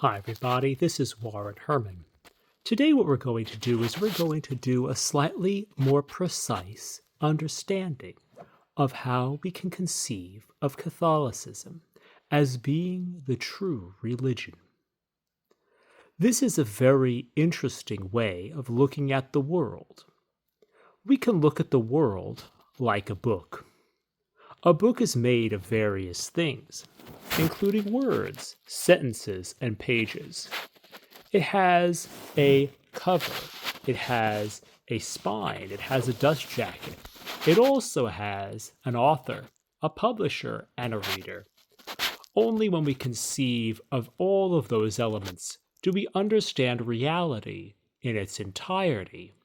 Hi everybody, this is Warren Herman. Today what we're going to do is we're going to do a slightly more precise understanding of how we can conceive of Catholicism as being the true religion. This is a very interesting way of looking at the world. We can look at the world like a book. A book is made of various things, including words, sentences, and pages. It has a cover, it has a spine, it has a dust jacket. It also has an author, a publisher, and a reader. Only when we conceive of all of those elements do we understand reality in its entirety.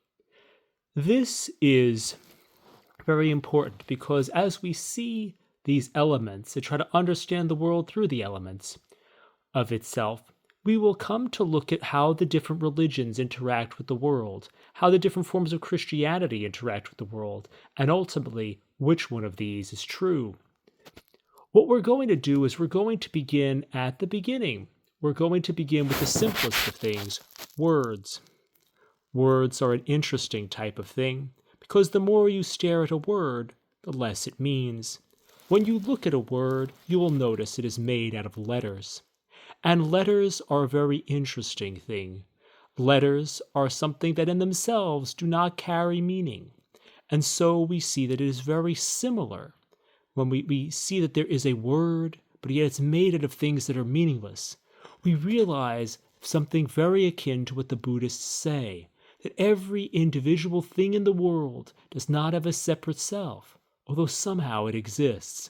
This is very important because as we see these elements and try to understand the world through the elements of itself, we will come to look at how the different religions interact with the world, how the different forms of Christianity interact with the world, and ultimately which one of these is true. What we're going to do is we're going to begin at the beginning. We're going to begin with the simplest of things, words. Words are an interesting type of thing, because the more you stare at a word, the less it means. When you look at a word, you will notice it is made out of letters. And letters are a very interesting thing. Letters are something that in themselves do not carry meaning. And so we see that it is very similar when we see that there is a word, but yet it's made out of things that are meaningless. We realize something very akin to what the Buddhists say, that every individual thing in the world does not have a separate self, although somehow it exists.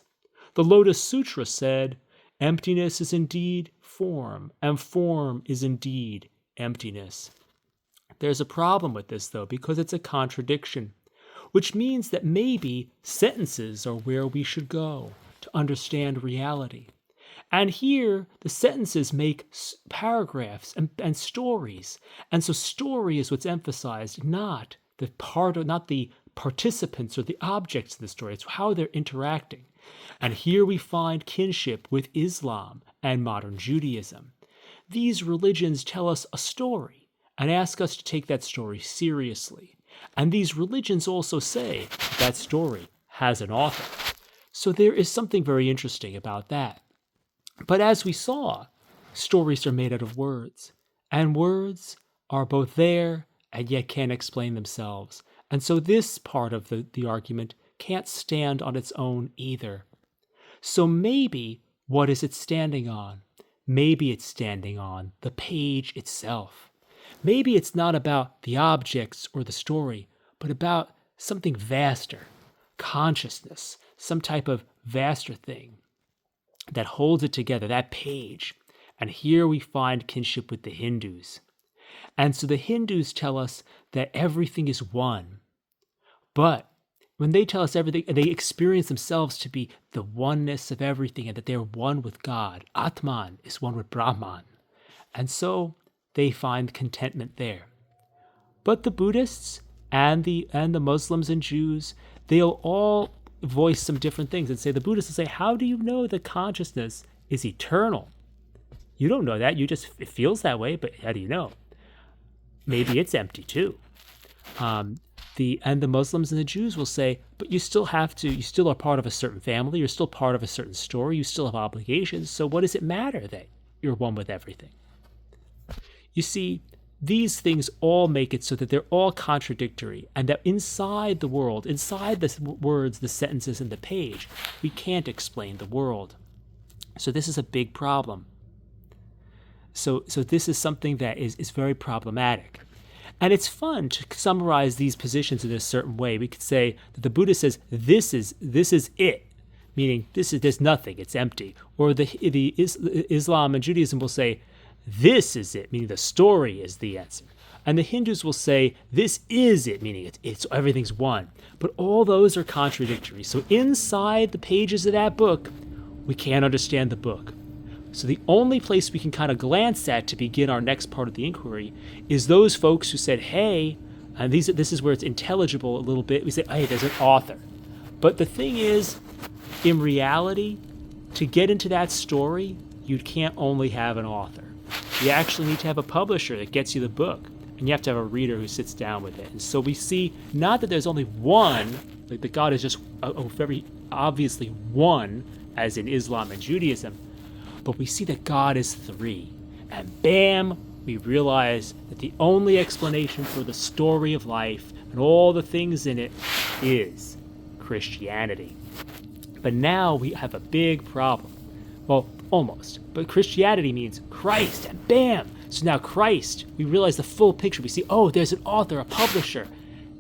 The Lotus Sutra said, emptiness is indeed form, and form is indeed emptiness. There's a problem with this, though, because it's a contradiction, which means that maybe sentences are where we should go to understand reality. And here, the sentences make paragraphs and stories. And so story is what's emphasized, not the participants or the objects of the story. It's how they're interacting. And here we find kinship with Islam and modern Judaism. These religions tell us a story and ask us to take that story seriously. And these religions also say that story has an author. So there is something very interesting about that. But as we saw, stories are made out of words, and words are both there and yet can't explain themselves. And so this part of the argument can't stand on its own either. So maybe, what is it standing on? Maybe it's standing on the page itself. Maybe it's not about the objects or the story, but about something vaster, consciousness, some type of vaster thing that holds it together, that page. And here we find kinship with the Hindus. And so the Hindus tell us that everything is one. But when they tell us everything, they experience themselves to be the oneness of everything and that they're one with God. Atman is one with Brahman. And so they find contentment there. But the Buddhists and the Muslims and Jews, they'll all voice some different things and say, the Buddhists will say, how do you know that consciousness is eternal? You don't know that. It feels that way, but how do you know? Maybe it's empty too. The Muslims and the Jews will say, but you still are part of a certain family, you're still part of a certain story, you still have obligations, so what does it matter that you're one with everything? You see, these things all make it so that they're all contradictory, and that inside the world, inside the words, the sentences, and the page, we can't explain the world. So this is a big problem. So this is something that is very problematic. And it's fun to summarize these positions in a certain way. We could say that the Buddha says, this is it, meaning there's nothing, it's empty. Or the Islam and Judaism will say, this is it, meaning the story is the answer. And the Hindus will say, this is it, meaning it's everything's one. But all those are contradictory. So inside the pages of that book, we can't understand the book. So the only place we can kind of glance at to begin our next part of the inquiry is those folks who said, hey, and this is where it's intelligible a little bit. We say, hey, there's an author. But the thing is, in reality, to get into that story, you can't only have an author. you actually need to have a publisher that gets you the book, and you have to have a reader who sits down with it. And so we see not that there's only one, like that God is just very obviously one, as in Islam and Judaism, but we see that God is three. And bam, we realize that the only explanation for the story of life and all the things in it is Christianity. But now we have a big problem. Well, almost. But Christianity means Christ, and bam! So now Christ, we realize the full picture. We see, oh, there's an author, a publisher,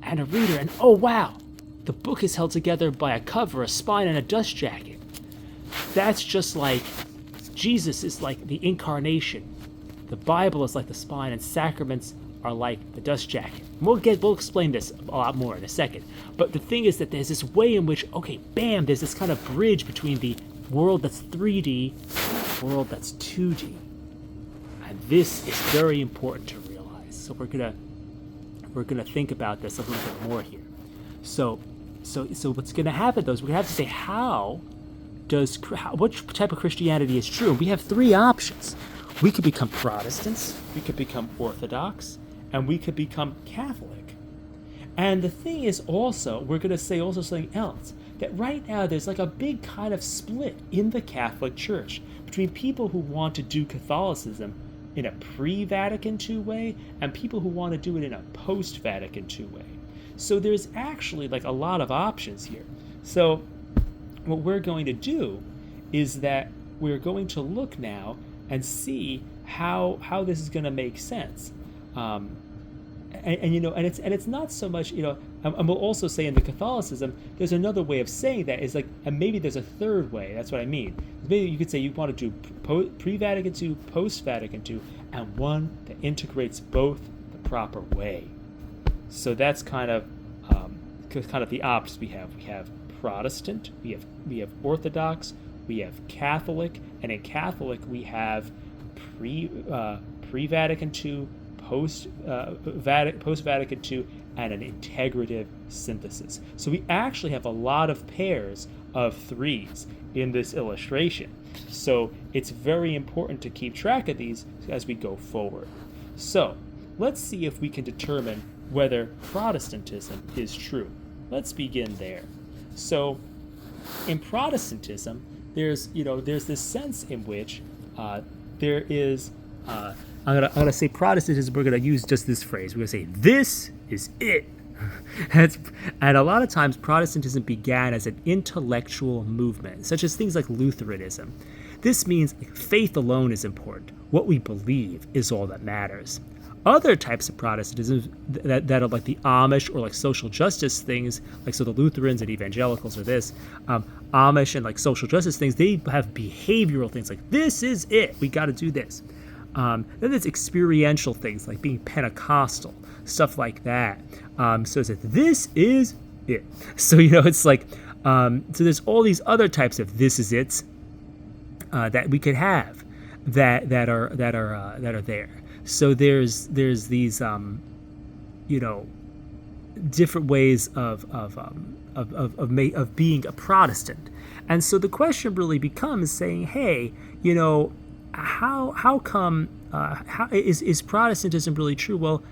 and a reader, and oh, wow! The book is held together by a cover, a spine, and a dust jacket. That's just like Jesus is like the incarnation. The Bible is like the spine, and sacraments are like the dust jacket. We'll explain this a lot more in a second. But the thing is that there's this way in which, okay, bam, there's this kind of bridge between the world that's 3D and the world that's 2D. And this is very important to realize. So we're gonna think about this a little bit more here. So what's gonna happen though is we're gonna have to say what type of Christianity is true. We have three options. We could become Protestants, we could become Orthodox, and we could become Catholic. And the thing is also, we're going to say also something else, that right now there's like a big kind of split in the Catholic Church between people who want to do Catholicism in a pre-Vatican II way and people who want to do it in a post-Vatican II way. So there's actually like a lot of options here. So what we're going to do is that we're going to look now and see how this is going to make sense, and it's not so much, and we'll also say in the Catholicism there's another way of saying that is like, and maybe there's a third way. That's what I mean. Maybe you could say you want to do pre-Vatican II, post-Vatican II, and one that integrates both the proper way. So that's kind of the options we have. We have Protestant, we have Orthodox, we have Catholic, and in Catholic we have pre-Vatican II, post-Vatican II, and an integrative synthesis. So we actually have a lot of pairs of threes in this illustration. So it's very important to keep track of these as we go forward. So let's see if we can determine whether Protestantism is true. Let's begin there. So in Protestantism, there's this sense in which there is I'm gonna say Protestantism. We're gonna use just this phrase. We're gonna say this is it. And a lot of times Protestantism began as an intellectual movement, such as things like Lutheranism. This means faith alone is important. What we believe is all that matters. Other types of Protestantism that are like the Amish or like social justice things, like so the Lutherans and evangelicals are this, Amish and like social justice things, they have behavioral things like this is it, we got to do this. Then there's experiential things like being Pentecostal, stuff like that. So it's like, this is it. So it's like so there's all these other types of this is it's that we could have that are there. So there's these different ways of being a Protestant, and so the question really becomes saying, hey, how come how is Protestantism really true? Well,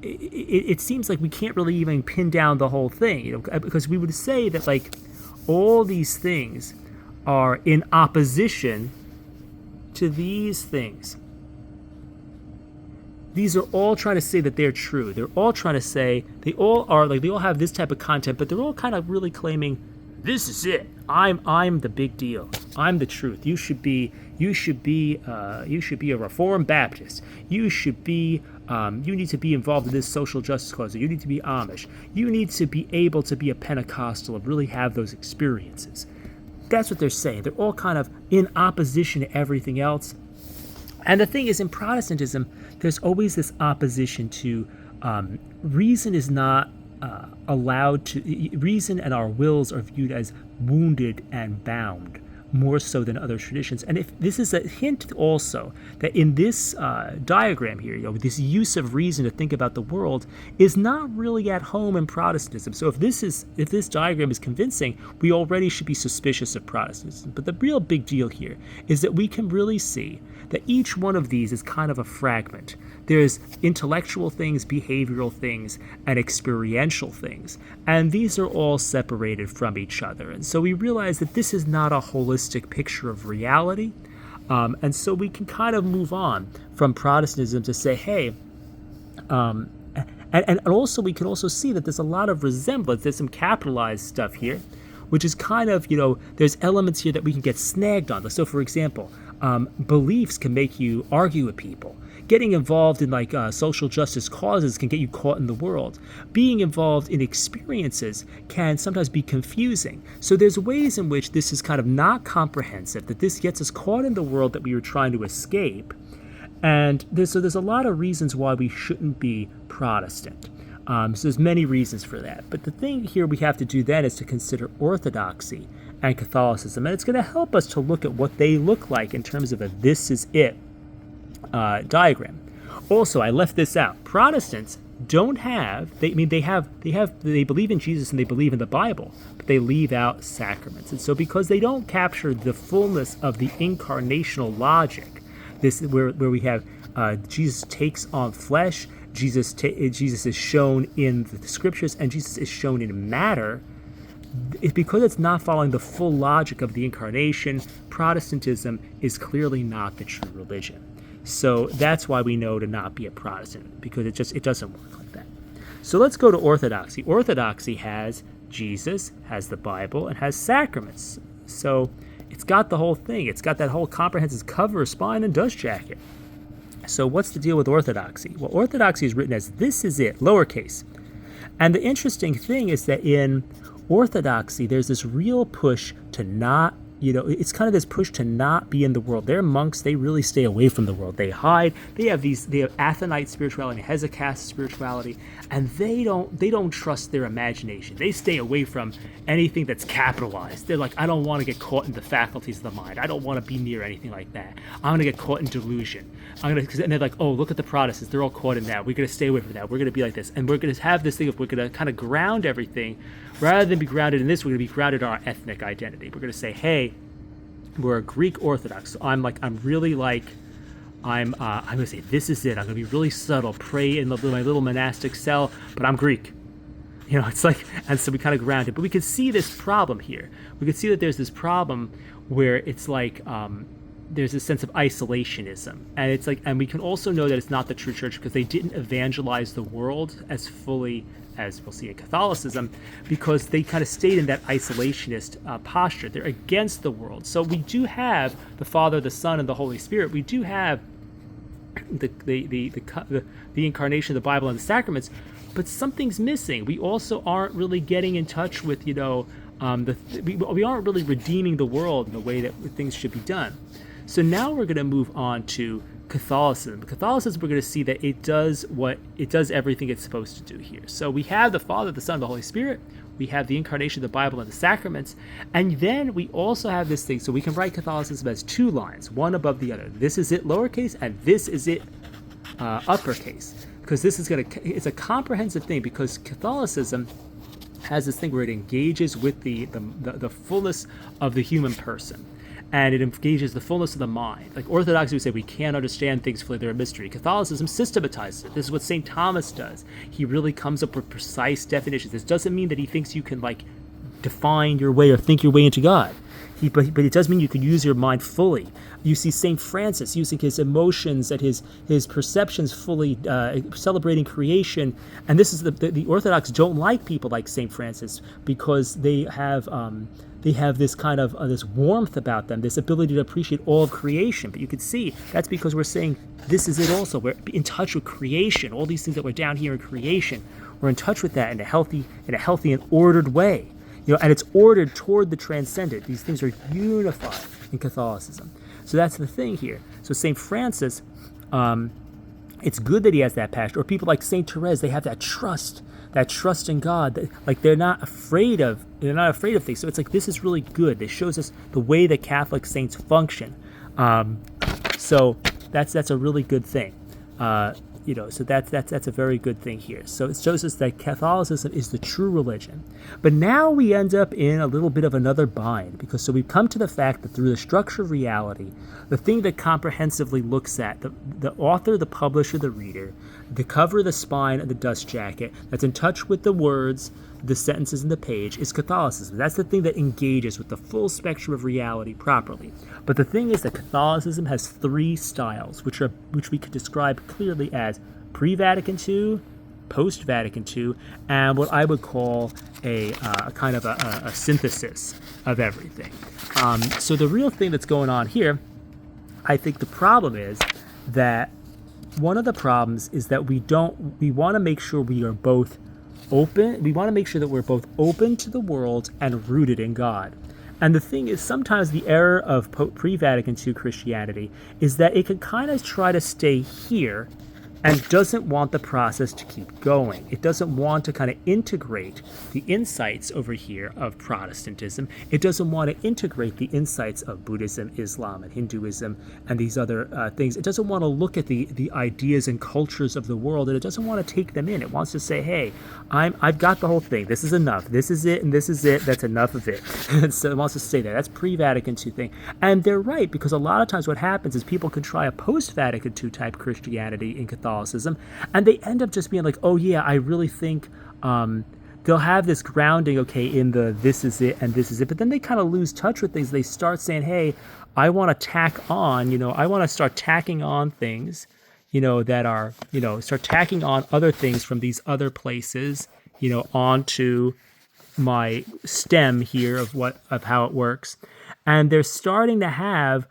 it seems like we can't really even pin down the whole thing, because we would say that like all these things are in opposition to these things. These are all trying to say that they're true. They're all trying to say they all have this type of content, but they're all kind of really claiming this is it. I'm the big deal. I'm the truth. You should be a Reformed Baptist. You need to be involved in this social justice cause. You need to be Amish. You need to be able to be a Pentecostal and really have those experiences. That's what they're saying. They're all kind of in opposition to everything else. And the thing is, in Protestantism, there's always this opposition to reason is not allowed to. Reason and our wills are viewed as wounded and bound more so than other traditions. And if this is a hint also that in this diagram here, this use of reason to think about the world is not really at home in Protestantism. So if this diagram is convincing, we already should be suspicious of Protestantism. But the real big deal here is that we can really see that each one of these is kind of a fragment. There's intellectual things, behavioral things, and experiential things. And these are all separated from each other. And so we realize that this is not a holistic picture of reality. And so we can kind of move on from Protestantism to say, hey, and also we can also see that there's a lot of resemblance. There's some capitalized stuff here, which is kind of, there's elements here that we can get snagged on. So for example, beliefs can make you argue with people. Getting involved in social justice causes can get you caught in the world. Being involved in experiences can sometimes be confusing. So there's ways in which this is kind of not comprehensive, that this gets us caught in the world that we were trying to escape. And there's a lot of reasons why we shouldn't be Protestant. So there's many reasons for that. But the thing here we have to do then is to consider orthodoxy and Catholicism. And it's going to help us to look at what they look like in terms of a this is it diagram. Also, I left this out. Protestants don't have, they believe in Jesus and they believe in the Bible, but they leave out sacraments. And so because they don't capture the fullness of the incarnational logic, this where we have Jesus takes on flesh, Jesus is shown in the scriptures, and Jesus is shown in matter. It's because it's not following the full logic of the incarnation. Protestantism is clearly not the true religion. So that's why we know to not be a Protestant, because it doesn't work like that. So let's go to Orthodoxy. Orthodoxy has Jesus, has the Bible, and has sacraments. So it's got the whole thing. It's got that whole comprehensive cover, spine, and dust jacket. So what's the deal with Orthodoxy? Well, Orthodoxy is written as this is it, lowercase. And the interesting thing is that in Orthodoxy, there's this real push to not, it's kind of this push to not be in the world. They're monks. They really stay away from the world. They hide. They have Athonite spirituality, Hezekiah spirituality, and they don't trust their imagination. They stay away from anything that's capitalized. They're like, I don't want to get caught in the faculties of the mind. I don't want to be near anything like that. I'm going to get caught in delusion. And they're like, oh, look at the Protestants. They're all caught in that. We're going to stay away from that. We're going to be like this. And we're going to have this thing of we're going to kind of ground everything. Rather than be grounded in this, we're going to be grounded in our ethnic identity. We're going to say, hey, we're a Greek Orthodox. So I'm going to say, this is it. I'm going to be really subtle, pray in my little monastic cell, but I'm Greek. It's like, and so we kind of ground it. But we can see this problem here. We can see that there's this problem where it's like, there's a sense of isolationism, and it's like, and we can also know that it's not the true church because they didn't evangelize the world as fully as we'll see in Catholicism, because they kind of stayed in that isolationist posture. They're against the world. So we do have the Father, the Son, and the Holy Spirit. We do have the incarnation of the Bible and the sacraments, but something's missing. We also aren't really getting in touch with we aren't really redeeming the world in the way that things should be done. So now we're going to move on to Catholicism. Catholicism, we're going to see that it does everything it's supposed to do here. So we have the Father, the Son, and the Holy Spirit. We have the incarnation of the Bible and the sacraments. And then we also have this thing. So we can write Catholicism as two lines, one above the other. This is it, lowercase, and this is it, uppercase. Because it's a comprehensive thing, because Catholicism has this thing where it engages with the fullness of the human person. And it engages the fullness of the mind. Like Orthodoxy would say we can't understand things fully, they're a mystery. Catholicism systematizes it. This is what St. Thomas does. He really comes up with precise definitions. This doesn't mean that he thinks you can define your way or think your way into God. But it does mean you can use your mind fully. You see St. Francis using his emotions and his perceptions fully, celebrating creation. And this is the Orthodox don't like people like St. Francis because they have this kind of this warmth about them, this ability to appreciate all of creation. But you can see that's because we're saying this is it also. We're in touch with creation. All these things that were down here in creation, we're in touch with that in a healthy and ordered way. And it's ordered toward the transcendent. These things are unified in Catholicism. So that's the thing here. So St. Francis, it's good that he has that passion. Or people like St. Therese, they have that trust. that trust in God, that, like they're not afraid of things. So it's like this is really good. This shows us the way that Catholic saints function. So that's a really good thing. So that's a very good thing here. So it shows us that Catholicism is the true religion. But now we end up in a little bit of another bind, because so we've come to the fact that through the structure of reality, the thing that comprehensively looks at the author, the publisher, the reader, the cover, the spine, and the dust jacket, that's in touch with the words, the sentences, and the page, is Catholicism. That's the thing that engages with the full spectrum of reality properly. But the thing is that Catholicism has three styles, which we could describe clearly as pre-Vatican II, post-Vatican II, and what I would call a kind of a synthesis of everything. So the real thing that's going on here, I think the problem is that one of the problems is that we want to make sure we are both open. We want to make sure that we're both open to the world and rooted in God. And the thing is, sometimes the error of pre-Vatican II Christianity is that it can kind of try to stay here and doesn't want the process to keep going. It doesn't want to kind of integrate the insights over here of Protestantism. It doesn't want to integrate the insights of Buddhism, Islam, and Hinduism, and these other things. It doesn't want to look at the ideas and cultures of the world, and it doesn't want to take them in. It wants to say, hey, I've got the whole thing. This is enough. This is it, and this is it. That's enough of it. So it wants to say that. That's pre-Vatican II thing. And they're right, because a lot of times what happens is people can try a post-Vatican II type Christianity in Catholicism, and they end up just being like, oh yeah, I really think they'll have this grounding, okay, in the this is it and this is it, but then they kind of lose touch with things. They start saying, hey, I want to tack on, I want to start tacking on things, that are, start tacking on other things from these other places, onto my stem here of how it works. And they're starting to have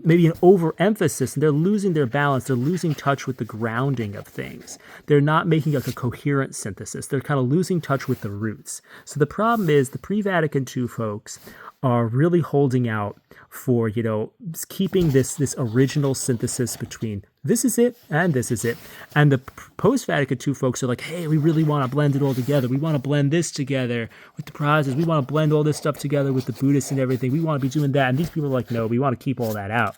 maybe an overemphasis, and they're losing their balance. They're losing touch with the grounding of things. They're not making like a coherent synthesis. They're kind of losing touch with the roots. So the problem is the pre-Vatican II folks are really holding out for, keeping this original synthesis between this is it and this is it. And the post-Vatican II folks are like, hey, we really want to blend it all together. We want to blend this together with the Protestants. We want to blend all this stuff together with the Buddhists and everything. We want to be doing that. And these people are like, no, we want to keep all that out.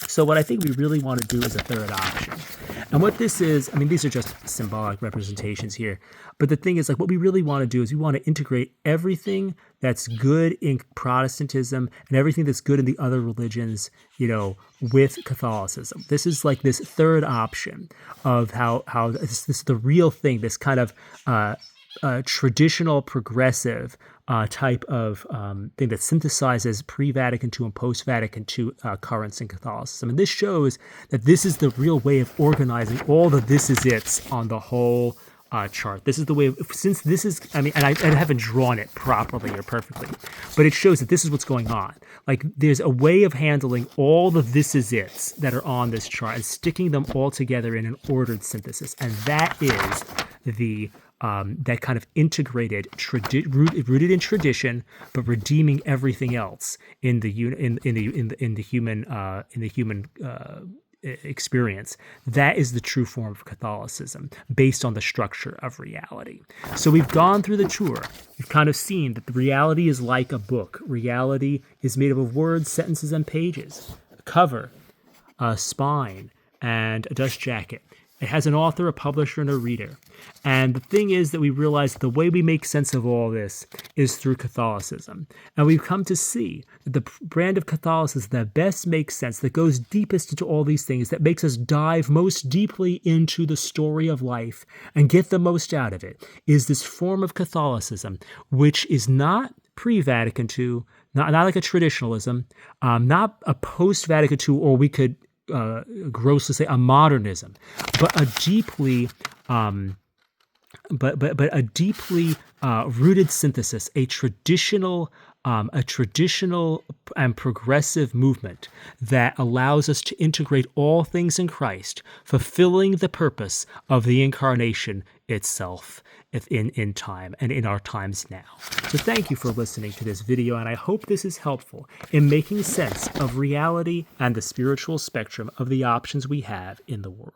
So what I think we really want to do is a third option. And what this is, these are just symbolic representations here. But the thing is, like, what we really want to do is we want to integrate everything that's good in Protestantism and everything that's good in the other religions, with Catholicism. This is like this third option of how this is the real thing, this kind of traditional progressive type of thing that synthesizes pre-Vatican II and post-Vatican II currents in Catholicism. And this shows that this is the real way of organizing all the this is it's on the whole chart. This is the way, since this is, and I haven't drawn it properly or perfectly, but it shows that this is what's going on. Like, there's a way of handling all the this is it's that are on this chart and sticking them all together in an ordered synthesis. And that is the that kind of integrated, rooted in tradition, but redeeming everything else in the human experience. That is the true form of Catholicism, based on the structure of reality. So we've gone through the tour. We've kind of seen that the reality is like a book. Reality is made up of words, sentences, and pages. A cover, a spine, and a dust jacket. It has an author, a publisher, and a reader. And the thing is that we realize that the way we make sense of all this is through Catholicism. And we've come to see that the brand of Catholicism that best makes sense, that goes deepest into all these things, that makes us dive most deeply into the story of life and get the most out of it, is this form of Catholicism, which is not pre-Vatican II, not like a traditionalism, not a post-Vatican II, or we could grossly say a modernism, but a deeply rooted synthesis, a traditional and progressive movement that allows us to integrate all things in Christ, fulfilling the purpose of the incarnation itself in time and in our times now. So thank you for listening to this video, and I hope this is helpful in making sense of reality and the spiritual spectrum of the options we have in the world.